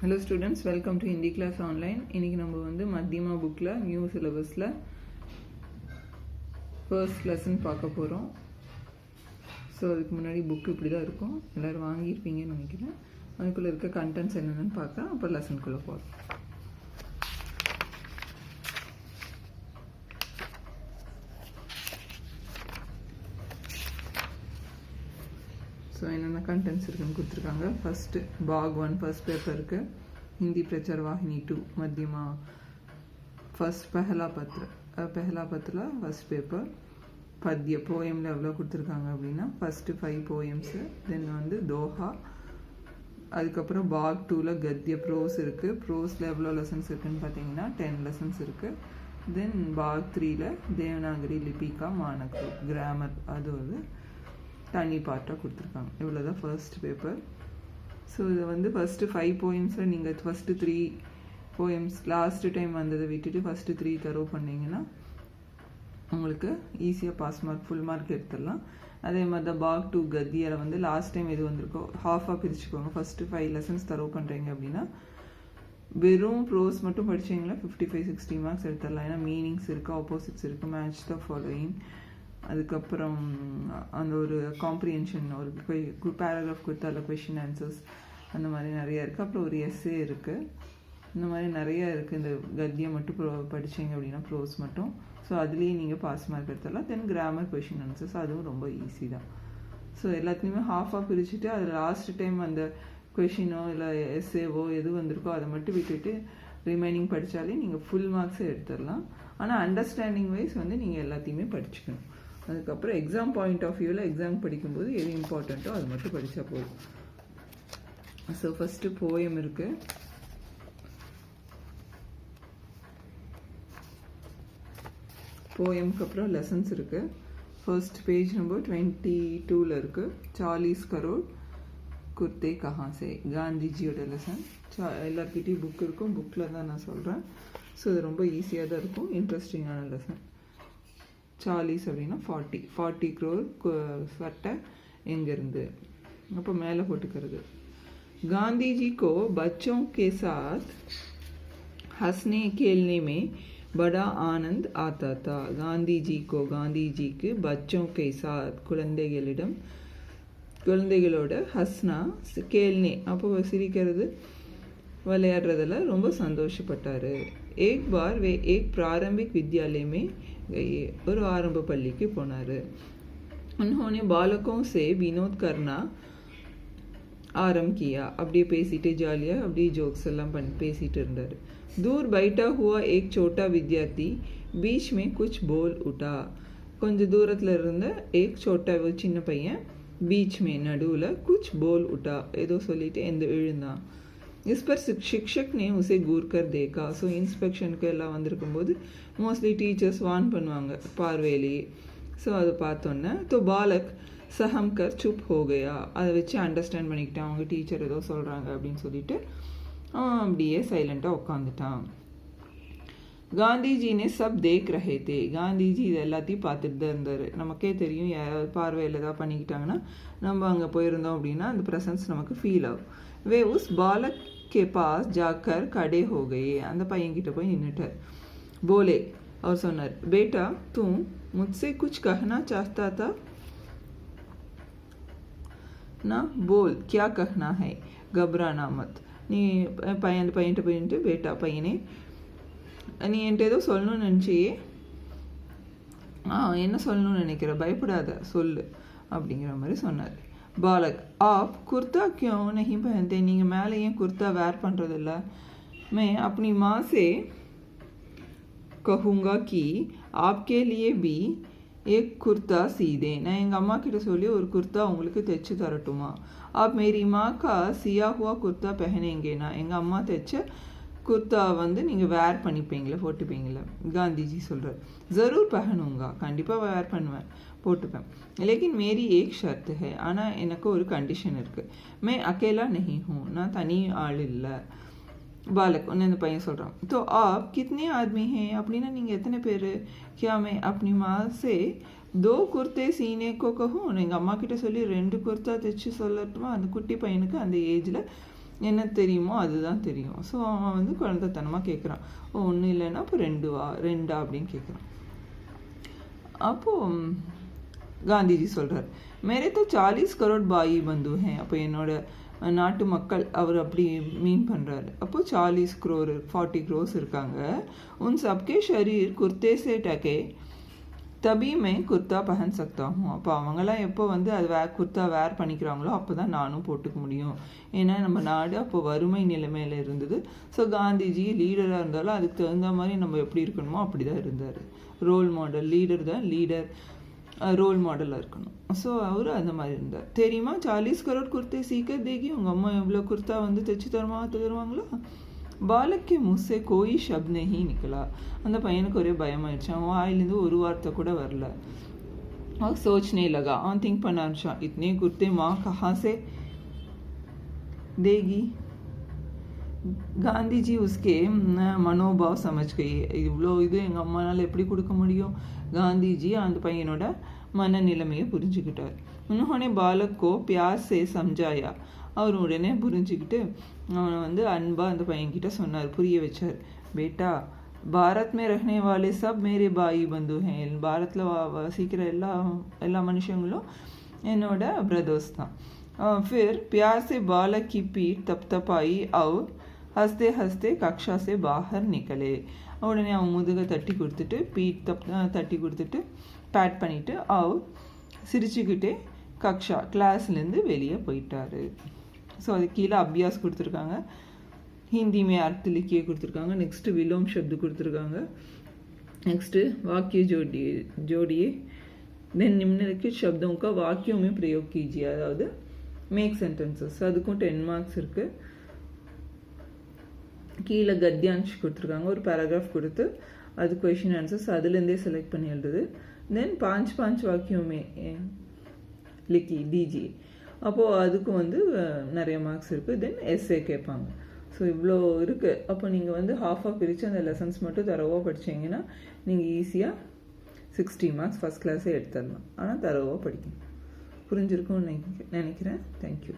Hello students, welcome to Hindi class online. இன்னைக்கு நம்ம வந்து மத்தியமா புக்ல நியூ சிலபஸ்ல ஃபர்ஸ்ட் லெசன் பார்க்க போறோம். ஸோ அதுக்கு முன்னாடி புக் இப்படி தான் இருக்கும், எல்லாரும் வாங்கியிருப்பீங்கன்னு நினைக்கிறேன். அதுக்குள்ள இருக்க கண்டென்ட்ஸ் என்னென்னு பார்க்கலாம், அப்புறம் லெசனுக்குள்ள போகிறோம். ஸோ என்னென்ன கண்டென்ட்ஸ் இருக்குன்னு கொடுத்துருக்காங்க. ஃபஸ்ட்டு பாக் 1 ஃபர்ஸ்ட் பேப்பர் இருக்குது. हिंदी प्रचार वाहिनी 2 मध्यमा फर्स्ट पहला पत्र फर्स्ट पेपर पद्य पोएम एव्वளோ கொடுத்திருக்காங்க அப்படினா ஃபர்ஸ்ட் 5 போயம்ஸ், தென் வந்து தோஹா, அதுக்கப்புறம் பாக் 2ல கத்ய ப்ரோஸ் இருக்கு. ப்ரோஸ்ல எவ்வளோ லெசன்ஸ் இருக்குன்னு பார்த்தீங்கன்னா 10 லெசன்ஸ் இருக்கு. தென் பாக் 3ல தேவநாகரி லிபிகா மானக் கிராமர் அது ஒரு தனி பார்ட்டாக கொடுத்துருக்காங்க. இவ்வளோதான் ஃபர்ஸ்ட் பேப்பர். ஸோ இதை வந்து ஃபஸ்ட்டு 5 போயம்ஸில் நீங்கள் ஃபஸ்ட்டு 3 போயம்ஸ் லாஸ்ட்டு டைம் வந்ததை விட்டுட்டு ஃபஸ்ட்டு 3 தரவு பண்ணிங்கன்னா உங்களுக்கு ஈஸியாக பாஸ் மார்க் ஃபுல் மார்க் எடுத்துடலாம். அதே மாதிரி தான் பாக் 2 கத்தியில் வந்து லாஸ்ட் டைம் எது வந்திருக்கோ ஹாஃபாக பிரிச்சுக்கோங்க. ஃபஸ்ட்டு 5 லெசன்ஸ் தரவு பண்ணுறீங்க அப்படின்னா வெறும் ப்ரோஸ் மட்டும் படிச்சிங்கன்னா 55-60 மார்க்ஸ் எடுத்துடலாம். ஏன்னா மீனிங்ஸ் இருக்குது, ஆப்போசிட்ஸ் இருக்குது, மேட்ச் த ஃபாலோயிங், அதுக்கப்புறம் அந்த ஒரு காம்ப்ரிஹென்ஷன், ஒரு பேராகிராஃப் கொடுத்து அதில் கொஷின் ஆன்சர்ஸ் அந்த மாதிரி நிறையா இருக்குது. அப்புறம் ஒரு எஸ்ஸே இருக்குது. இந்த மாதிரி நிறையா இருக்குது. இந்த கத்தியம் மட்டும் படித்தீங்க அப்படின்னா ப்ரோஸ் மட்டும். ஸோ அதுலேயே நீங்கள் பாஸ் மார்க் எடுத்துடலாம். தென் கிராமர் கொஷின் ஆன்சர்ஸ் அதுவும் ரொம்ப ஈஸி தான். ஸோ எல்லாத்துலேயுமே ஹாஃபாக பிரிச்சுட்டு அதில் லாஸ்ட் டைம் அந்த கொஷினோ இல்லை எஸ்ஏவோ எது வந்திருக்கோ அதை மட்டும் விட்டுட்டு ரிமைனிங் படித்தாலே நீங்கள் ஃபுல் மார்க்ஸே எடுத்துடலாம். ஆனால் அண்டர்ஸ்டாண்டிங் வைஸ் வந்து நீங்கள் எல்லாத்தையுமே படிச்சுக்கணும். அதுக்கப்புறம் எக்ஸாம் பாயிண்ட் ஆஃப் வியூவில் எக்ஸாம் படிக்கும்போது எது இம்பார்ட்டண்ட்டோ அது மட்டும் படித்தா போதும். ஸோ ஃபஸ்ட்டு போயம் இருக்குது. போயம்க்கு அப்புறம் லெசன்ஸ் இருக்குது. ஃபர்ஸ்ட் பேஜ் நம்பர் 22ல் இருக்குது. 40 கரோட் குர்தே கஹாசே காந்திஜியோட லெசன். எல்லாருக்கிட்டையும் புக் இருக்கும், புக்கில் தான் நான் சொல்கிறேன். ஸோ இது ரொம்ப ஈஸியாக தான் இருக்கும், இன்ட்ரெஸ்டிங்கான லெசன். 40 அப்படின்னா 40 crore சட்டை எங்கேருந்து, அப்போ மேலே போட்டுக்கிறது. गांधी जी को बच्चों के साथ हंसने खेलने में बड़ा आनंद आता था. गांधी जी के बच्चों के साथ குழந்தைகளோட ஹஸ்னா கேள்னே அப்போ சிரிக்கிறது விளையாடுறதுல ரொம்ப சந்தோஷப்பட்டார். एक बार वे एक प्रारंभिक विद्यालय में गए, ஒரு ஆரம்ப பள்ளிக்கு போனார். उन्होंने बालकों से विनोद करना ஆரம்ப किया. அப்படியே பேசிட்டு ஜாலியாக அப்படியே ஜோக்ஸ் எல்லாம் பேசிட்டு இருந்தார். दूर बैठा हुआ एक छोटा विद्यार्थी बीच में कुछ बोल उठा. கொஞ்சம் தூரத்தில் இருந்த एक छोटा சின்ன பையன் बीच में நடுவில் कुछ बोल उठा ஏதோ சொல்லிட்டு எந்த எழுந்தான். इस पर शिक्षक ने उसे घूर कर देखा. ஸோ இன்ஸ்பெக்ஷனுக்கு எல்லாம் வந்திருக்கும்போது மோஸ்ட்லி டீச்சர்ஸ் வார்ன் பண்ணுவாங்க பார்வையிலேயே. ஸோ அதை பார்த்தோன்னே तो बालक सहम कर चुप हो गया. அதை வச்சு அண்டர்ஸ்டாண்ட் பண்ணிக்கிட்டான், அவங்க டீச்சர் ஏதோ சொல்கிறாங்க அப்படின்னு சொல்லிட்டு அவன் அப்படியே சைலண்ட்டாக உட்காந்துட்டான். காந்திஜினே சப் தேக் ரஹே தே. காந்திஜி இது எல்லாத்தையும் பார்த்துட்டு தான் இருந்தார். நமக்கே தெரியும், யாராவது பார்வையில் ஏதாவது பண்ணிக்கிட்டாங்கன்னா நம்ம அங்கே போயிருந்தோம் அப்படின்னா அந்த ப்ரெசன்ஸ் நமக்கு ஃபீல் ஆகும். வே உஸ் பாலக் கே பாஸ் ஜாக்கர் கடே ஹோ கயே. அந்த பையன்கிட்ட போய் நின்றுட்டார். போலே அவர் சொன்னார், பேட்டா தூ முझसे कुछ कहना चाहता था ना, बोल क्या कहना है, घबराना मत. நீ பையன்கிட்ட போயிட்டு பேட்டா பையனே நீ என்கிட்ட ஏதோ சொல்லணும்னு நினச்சியே, என்ன சொல்லணும்னு நினைக்கிற, பயப்படாத சொல்லு அப்படிங்கிற மாதிரி சொன்னார். பாலக் आप कुर्ता क्यों नहीं पहनते. நீங்கள் மேலே ஏன் குர்தா வேர் பண்ணுறதில்ல. मैं अपनी माँ से कहूँगा कि आपके लिए भी एक कुर्ता सी दे. நான் எங்கள் அம்மா கிட்ட சொல்லி ஒரு குர்தா உங்களுக்கு தைச்சு தரட்டுமா. आप मेरी माँ का सिया हुआ कुर्ता पहनेंगे. நான் எங்கள் அம்மா தைச்ச குர்தா வந்து நீங்கள் வேர் பண்ணிப்பீங்களா, போட்டுப்பீங்களா. காந்திஜி சொல்கிறார், ज़रूर पहनूंगा, கண்டிப்பாக வேர் பண்ணுவேன், போட்டுப்பேன். लेकिन मेरी एक शर्त है. ஆனால் எனக்கு ஒரு கண்டிஷன் இருக்குது. मैं अकेला नहीं हूँ, நான் தனி ஆள் இல்லை. बालक उन्हें இந்த பையன் சொல்கிறான், तो आप कितने आदमी हैं. அப்படின்னா நீங்கள் எத்தனை பேர். क्या मैं अपनी माँ से 2 कुर्ते सीने को कहूँ. எங்கள் அம்மா கிட்ட சொல்லி 2 குர்த்தா தைச்சு சொல்லட்டுமா. அந்த குட்டி பையனுக்கு அந்த ஏஜில் என்ன தெரியுமோ அதுதான் தெரியும். ஸோ அவன் வந்து குழந்தைத்தனமாக கேட்குறான். ஒன்றும் இல்லைன்னா அப்போ ரெண்டா அப்படின்னு கேட்குறான். அப்போது காந்திஜி சொல்கிறார், மேரே तो 40 करोड़ பாயி பந்து हैं. அப்போ என்னோட நாட்டு மக்கள் அவர் அப்படி மீன் பண்ணுறாரு. அப்போது 40 crores இருக்காங்க. உன் சப்கே ஷரீர் குர்த்தே சே டக்கே தபி மே குர்த்தா பஹன் சக்தா ஹூம். அப்போ அவங்களாம் எப்போ வந்து அது குர்த்தா வேர் பண்ணிக்கிறாங்களோ அப்போ தான் நானும் போட்டுக்க முடியும். ஏன்னா நம்ம நாடு அப்போ வறுமை நிலைமையில் இருந்தது. ஸோ காந்திஜி லீடராக இருந்தாலும் அதுக்கு தகுந்த மாதிரி நம்ம எப்படி இருக்கணுமோ அப்படி தான் இருந்தார். ரோல் மாடல், லீடர் தான் லீடர், ரோல் மாடலாக இருக்கணும். ஸோ அவர் அந்த மாதிரி இருந்தார். தெரியுமா 40 crore குர்த்தே சீக்க தேகி, உங்கள் அம்மா எவ்வளோ குர்த்தா வந்து தைச்சு தருவாங்களா? பாலக்கே முஸ்ஸே கோயி ஷப்த் நஹீ நிக்கலா. அந்த பையனுக்கு ஒரே பயமாயிடுச்சு. அவன் வாயிலேருந்து ஒரு வார்த்தை கூட வரல. அவன் சோச்னே லகா, அவன் திங்க் பண்ண ஆரம்பிச்சான், இத்தனை குர்த்தே மா கஹாं से देगी. காந்திஜி உஸ்கே மனோபாவ் சமஜ் கை. இவ்வளோ இது எங்கள் அம்மானால் எப்படி கொடுக்க முடியும்? காந்திஜி அந்த பையனோட மனநிலைமையை புரிஞ்சுக்கிட்டார். உன்ஹோனே பாலக்கோ பியார் சே சம்ஜாயா. அவர் உடனே புரிஞ்சுக்கிட்டு அவனை வந்து அன்பாக அந்த பையன்கிட்ட சொன்னார், புரிய வச்சார். பேட்டா பாரத் மே ரஹ்னே வாலே சப் மேரே பாயி பந்து ஹேன். பாரத்தில் வசிக்கிற எல்லா மனுஷங்களும் என்னோட பிரதர்ஸ் தான். फिर प्यार से बालक की पीठ तपतपाई और हंसते हंसते कक्षा से बाहर निकले. உடனே அவன் முதுகை தட்டி கொடுத்துட்டு தட்டி கொடுத்துட்டு பேட் பண்ணிவிட்டு அவர் சிரிச்சுக்கிட்டே கிளாஸ்லேருந்து வெளியே போயிட்டாரு. ஸோ அது கீழே அபியாஸ் கொடுத்துருக்காங்க. ஹிந்திமே अर्थ लिखिए கொடுத்துருக்காங்க. நெக்ஸ்ட்டு विलोम शब्द கொடுத்துருக்காங்க. नेक्स्ट वाक्य जोड़िए देन निम्नलिखित शब्दों का वाक्यों में प्रयोग कीजिए. அதாவது மேக் சென்டென்சஸ், அதுக்கும் 10 marks இருக்குது. கீழே கத்தியான்ஷ் கொடுத்துருக்காங்க. ஒரு பேராகிராஃப் கொடுத்து அது கொஷின் ஆன்சர்ஸ் அதுலேருந்தே செலக்ட் பண்ணி எழுதுது. தென் 5 வாக்கியமே லிக்கி டிஜி. அப்போது அதுக்கும் வந்து நிறைய மார்க்ஸ் இருக்குது. தென் எஸ்ஏ கேட்பாங்க. ஸோ இவ்வளோ இருக்குது. அப்போ நீங்கள் வந்து ஹாஃபாக பிரித்து அந்த லெசன்ஸ் மட்டும் தரவாக படித்தீங்கன்னா நீங்கள் ஈஸியாக 60 marks ஃபஸ்ட் கிளாஸே எடுத்துடலாம். ஆனால் தரவாக படிக்கணும். புரிஞ்சிருக்கும்னு நினைக்கிறேன். தேங்க்யூ.